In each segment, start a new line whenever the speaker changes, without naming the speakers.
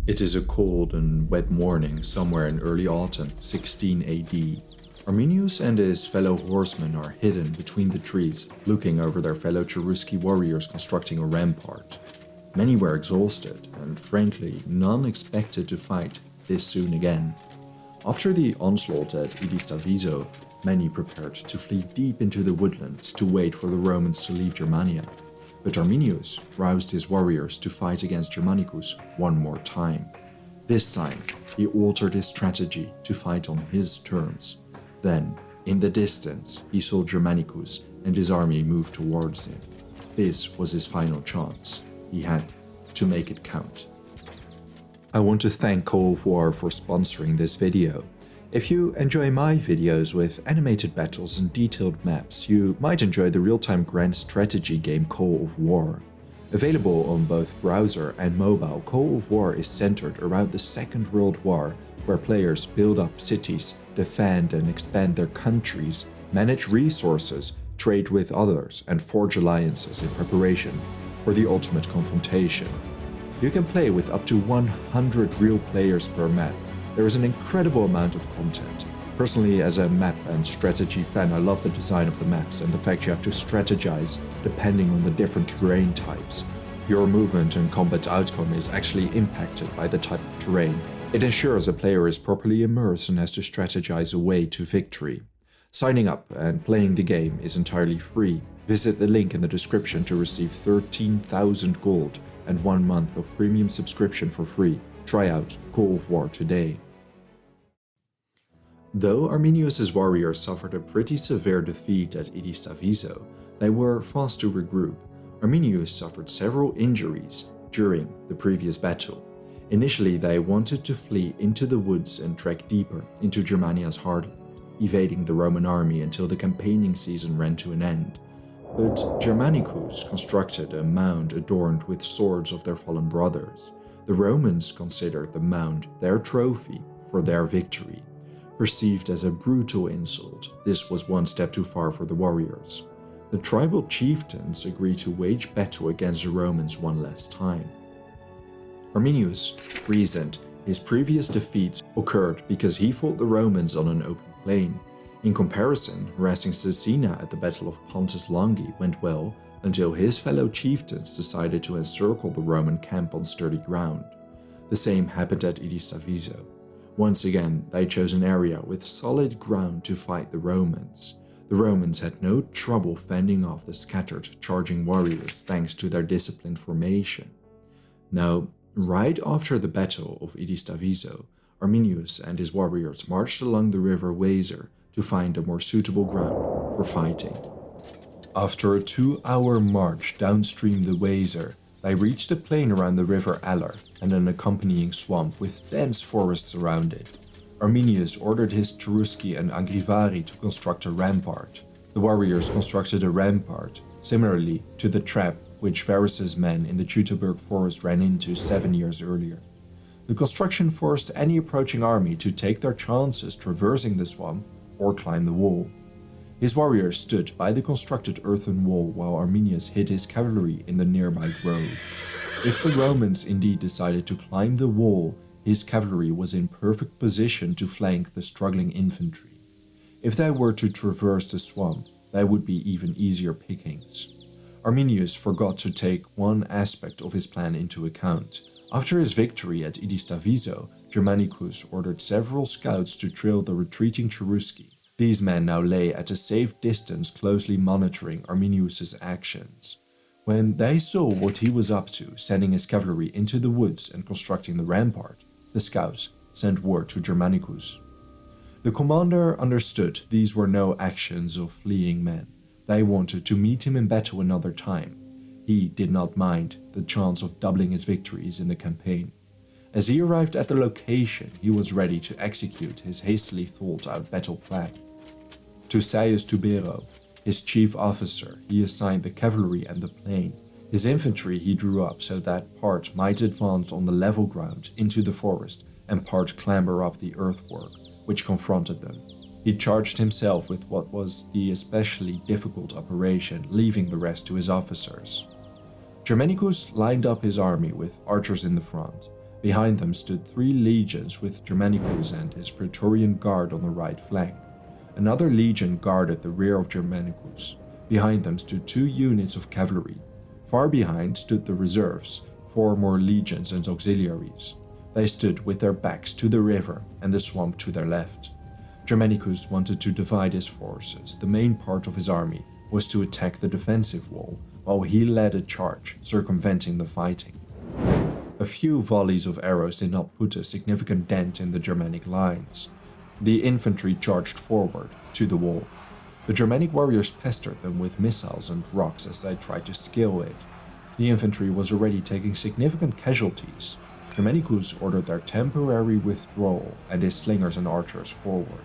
It is a cold and wet morning somewhere in early autumn, 16 AD. Arminius and his fellow horsemen are hidden between the trees, looking over their fellow Cherusci warriors constructing a rampart. Many were exhausted, and frankly, none expected to fight this soon again. After the onslaught at Idistaviso, many prepared to flee deep into the woodlands to wait for the Romans to leave Germania. But Arminius roused his warriors to fight against Germanicus one more time. This time, he altered his strategy to fight on his terms. Then, in the distance, he saw Germanicus and his army move towards him. This was his final chance. He had to make it count. I want to thank Call of War for sponsoring this video. If you enjoy my videos with animated battles and detailed maps, you might enjoy the real-time grand strategy game Call of War. Available on both browser and mobile, Call of War is centered around the Second World War, where players build up cities, defend and expand their countries, manage resources, trade with others, and forge alliances in preparation for the ultimate confrontation. You can play with up to 100 real players per map. There is an incredible amount of content. Personally, as a map and strategy fan, I love the design of the maps and the fact you have to strategize depending on the different terrain types. Your movement and combat outcome is actually impacted by the type of terrain. It ensures a player is properly immersed and has to strategize a way to victory. Signing up and playing the game is entirely free. Visit the link in the description to receive 13,000 gold and 1 month of premium subscription for free. Try out Call of War today. Though Arminius' warriors suffered a pretty severe defeat at Idistaviso, they were fast to regroup. Arminius suffered several injuries during the previous battle. Initially, they wanted to flee into the woods and trek deeper into Germania's heartland, evading the Roman army until the campaigning season ran to an end. But Germanicus constructed a mound adorned with swords of their fallen brothers. The Romans considered the mound their trophy for their victory. Perceived as a brutal insult, this was one step too far for the warriors. The tribal chieftains agreed to wage battle against the Romans one last time. Arminius reasoned his previous defeats occurred because he fought the Romans on an open plain. In comparison, harassing Caecina at the Battle of Pontus Langi went well until his fellow chieftains decided to encircle the Roman camp on sturdy ground. The same happened at Idistaviso. Once again, they chose an area with solid ground to fight the Romans. The Romans had no trouble fending off the scattered, charging warriors thanks to their disciplined formation. Now, right after the Battle of Idistaviso, Arminius and his warriors marched along the river Weser to find a more suitable ground for fighting. After a 2-hour march downstream the Weser, they reached a plain around the river Aller and an accompanying swamp with dense forests around it. Arminius ordered his Cherusci and Angrivarian to construct a rampart. The warriors constructed a rampart, similarly to the trap which Varus's men in the Teutoburg forest ran into 7 years earlier. The construction forced any approaching army to take their chances traversing the swamp or climb the wall. His warriors stood by the constructed earthen wall while Arminius hid his cavalry in the nearby grove. If the Romans indeed decided to climb the wall, his cavalry was in perfect position to flank the struggling infantry. If they were to traverse the swamp, they would be even easier pickings. Arminius forgot to take one aspect of his plan into account. After his victory at Idistaviso, Germanicus ordered several scouts to trail the retreating Cherusci. These men now lay at a safe distance, closely monitoring Arminius' actions. When they saw what he was up to, sending his cavalry into the woods and constructing the rampart, the scouts sent word to Germanicus. The commander understood these were no actions of fleeing men. They wanted to meet him in battle another time. He did not mind the chance of doubling his victories in the campaign. As he arrived at the location, he was ready to execute his hastily thought-out battle plan. To Caius Tubero, his chief officer, he assigned the cavalry and the plain. His infantry he drew up so that part might advance on the level ground into the forest and part clamber up the earthwork, which confronted them. He charged himself with what was the especially difficult operation, leaving the rest to his officers. Germanicus lined up his army with archers in the front. Behind them stood 3 legions with Germanicus and his Praetorian Guard on the right flank. Another legion guarded the rear of Germanicus. Behind them stood 2 units of cavalry. Far behind stood the reserves, 4 more legions and auxiliaries. They stood with their backs to the river and the swamp to their left. Germanicus wanted to divide his forces. The main part of his army was to attack the defensive wall, while he led a charge, circumventing the fighting. A few volleys of arrows did not put a significant dent in the Germanic lines. The infantry charged forward, to the wall. The Germanic warriors pestered them with missiles and rocks as they tried to scale it. The infantry was already taking significant casualties. Germanicus ordered their temporary withdrawal and his slingers and archers forward.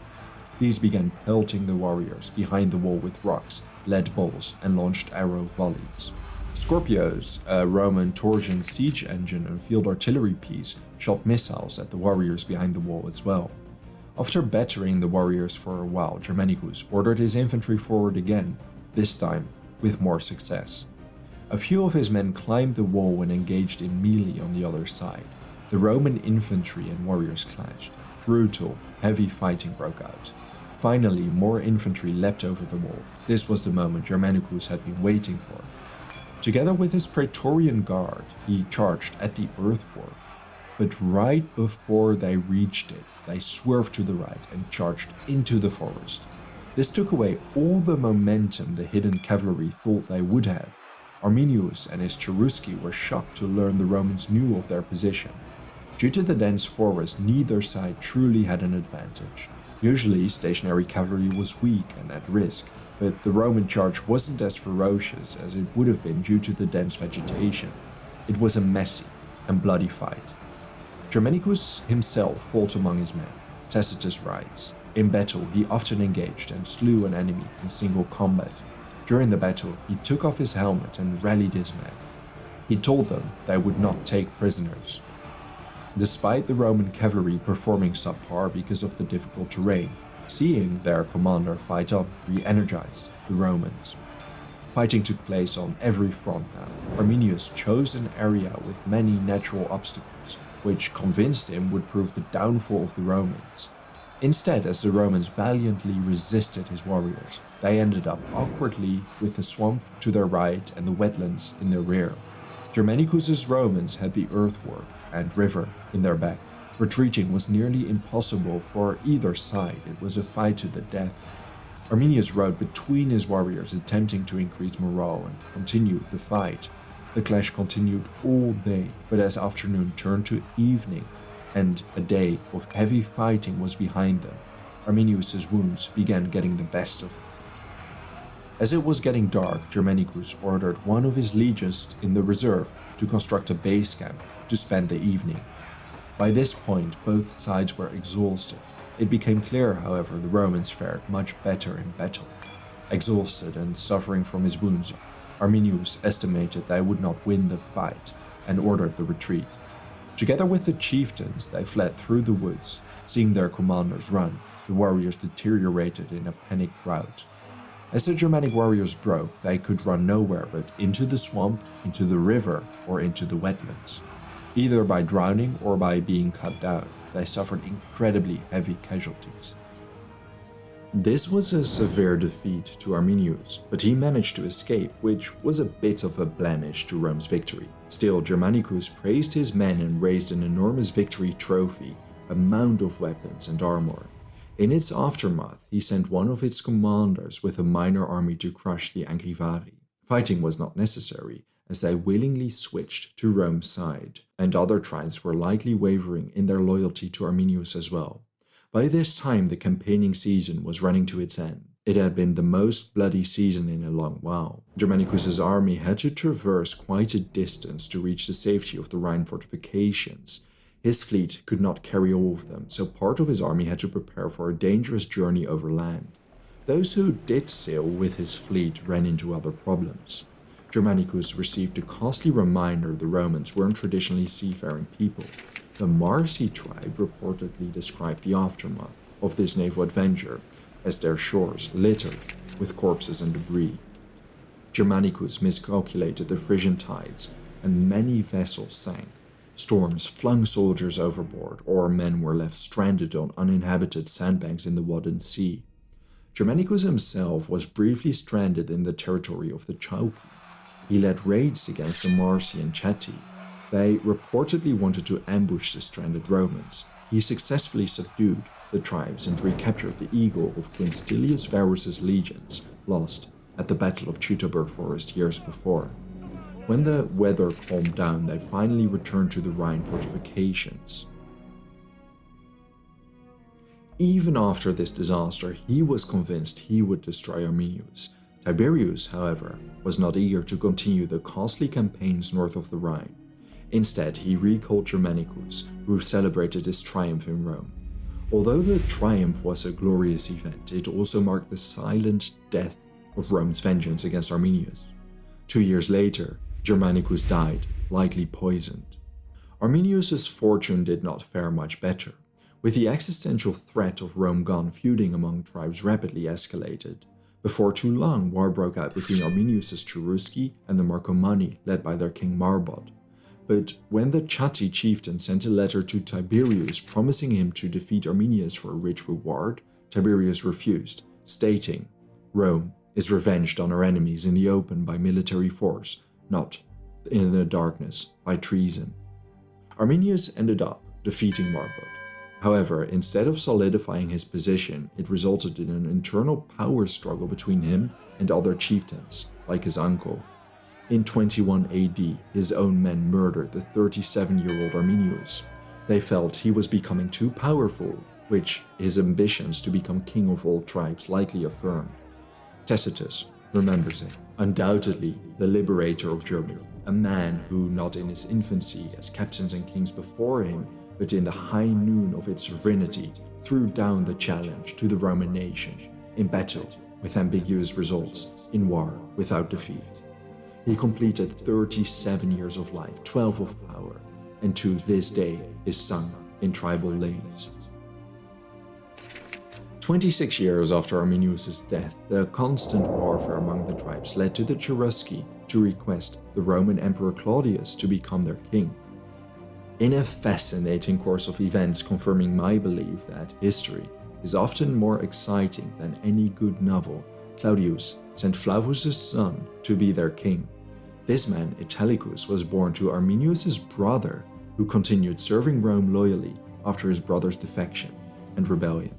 These began pelting the warriors behind the wall with rocks, lead balls, and launched arrow volleys. Scorpios, a Roman Torsion siege engine and field artillery piece, shot missiles at the warriors behind the wall as well. After battering the warriors for a while, Germanicus ordered his infantry forward again, this time with more success. A few of his men climbed the wall and engaged in melee on the other side. The Roman infantry and warriors clashed. Brutal, heavy fighting broke out. Finally, more infantry leapt over the wall. This was the moment Germanicus had been waiting for. Together with his Praetorian Guard, he charged at the earthwork. But right before they reached it, they swerved to the right and charged into the forest. This took away all the momentum the hidden cavalry thought they would have. Arminius and his Cherusci were shocked to learn the Romans knew of their position. Due to the dense forest, neither side truly had an advantage. Usually, stationary cavalry was weak and at risk, but the Roman charge wasn't as ferocious as it would have been due to the dense vegetation. It was a messy and bloody fight. Germanicus himself fought among his men. Tacitus writes, "In battle he often engaged and slew an enemy in single combat. During the battle he took off his helmet and rallied his men. He told them they would not take prisoners." Despite the Roman cavalry performing subpar because of the difficult terrain, seeing their commander fight on re-energized the Romans. Fighting took place on every front now. Arminius chose an area with many natural obstacles, which convinced him would prove the downfall of the Romans. Instead, as the Romans valiantly resisted his warriors, they ended up awkwardly with the swamp to their right and the wetlands in their rear. Germanicus's Romans had the earthwork and river in their back. Retreating was nearly impossible for either side. It was a fight to the death. Arminius rode between his warriors, attempting to increase morale and continue the fight. The clash continued all day, but as afternoon turned to evening and a day of heavy fighting was behind them, Arminius's wounds began getting the best of him. As it was getting dark, Germanicus ordered one of his legions in the reserve to construct a base camp to spend the evening. By this point, both sides were exhausted. It became clear, however, the Romans fared much better in battle. Exhausted and suffering from his wounds, Arminius estimated they would not win the fight and ordered the retreat. Together with the chieftains, they fled through the woods. Seeing their commanders run, the warriors deteriorated in a panicked rout. As the Germanic warriors broke, they could run nowhere but into the swamp, into the river, or into the wetlands. Either by drowning or by being cut down, they suffered incredibly heavy casualties. This was a severe defeat to Arminius, but he managed to escape, which was a bit of a blemish to Rome's victory. Still, Germanicus praised his men and raised an enormous victory trophy, a mound of weapons and armor. In its aftermath, he sent one of its commanders with a minor army to crush the Angrivarian. Fighting was not necessary, as they willingly switched to Rome's side, and other tribes were likely wavering in their loyalty to Arminius as well. By this time, the campaigning season was running to its end. It had been the most bloody season in a long while. Germanicus's army had to traverse quite a distance to reach the safety of the Rhine fortifications. His fleet could not carry all of them, so part of his army had to prepare for a dangerous journey over land. Those who did sail with his fleet ran into other problems. Germanicus received a costly reminder the Romans weren't traditionally seafaring people. The Marsi tribe reportedly described the aftermath of this naval adventure as their shores littered with corpses and debris. Germanicus miscalculated the Frisian tides, and many vessels sank. Storms flung soldiers overboard, or men were left stranded on uninhabited sandbanks in the Wadden Sea. Germanicus himself was briefly stranded in the territory of the Chauci. He led raids against the Marsi and Chatti. They reportedly wanted to ambush the stranded Romans. He successfully subdued the tribes and recaptured the eagle of Quintilius Varus's legions, lost at the Battle of Teutoburg Forest years before. When the weather calmed down, they finally returned to the Rhine fortifications. Even after this disaster, he was convinced he would destroy Arminius. Tiberius, however, was not eager to continue the costly campaigns north of the Rhine. Instead, he recalled Germanicus, who celebrated his triumph in Rome. Although the triumph was a glorious event, it also marked the silent death of Rome's vengeance against Arminius. 2 years later, Germanicus died, likely poisoned. Arminius's fortune did not fare much better. With the existential threat of Rome gone, feuding among tribes rapidly escalated. Before too long, war broke out between Arminius's Cherusci and the Marcomanni, led by their king Marbod. But when the Chatti chieftain sent a letter to Tiberius promising him to defeat Arminius for a rich reward, Tiberius refused, stating, "Rome is revenged on her enemies in the open by military force, not in the darkness by treason." Arminius ended up defeating Marbod. However, instead of solidifying his position, it resulted in an internal power struggle between him and other chieftains, like his uncle. In 21 AD, his own men murdered the 37-year-old Arminius. They felt he was becoming too powerful, which his ambitions to become king of all tribes likely affirmed. Tacitus remembers him, undoubtedly the liberator of Germany, a man who, not in his infancy as captains and kings before him, but in the high noon of its sovereignty, threw down the challenge to the Roman nation, in battle with ambiguous results, in war without defeat. He completed 37 years of life, 12 of power, and to this day is sung in tribal lays. 26 years after Arminius' death, the constant warfare among the tribes led to the Cherusci to request the Roman Emperor Claudius to become their king. In a fascinating course of events confirming my belief that history is often more exciting than any good novel, Claudius sent Flavus' son to be their king. This man, Italicus, was born to Arminius' brother, who continued serving Rome loyally after his brother's defection and rebellion.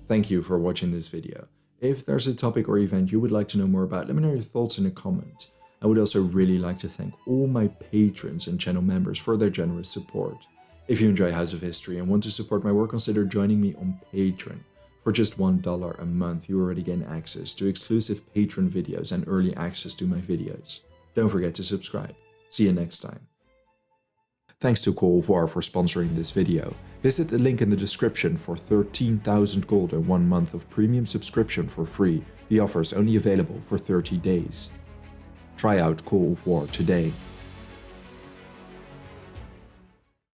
Thank you for watching this video. If there's a topic or event you would like to know more about, let me know your thoughts in a comment. I would also really like to thank all my patrons and channel members for their generous support. If you enjoy House of History and want to support my work, consider joining me on Patreon. For just $1 a month, you already gain access to exclusive Patreon videos and early access to my videos. Don't forget to subscribe. See you next time. Thanks to Call of War for sponsoring this video. Visit the link in the description for 13,000 gold and 1 month of premium subscription for free. The offer is only available for 30 days. Try out Call of War today.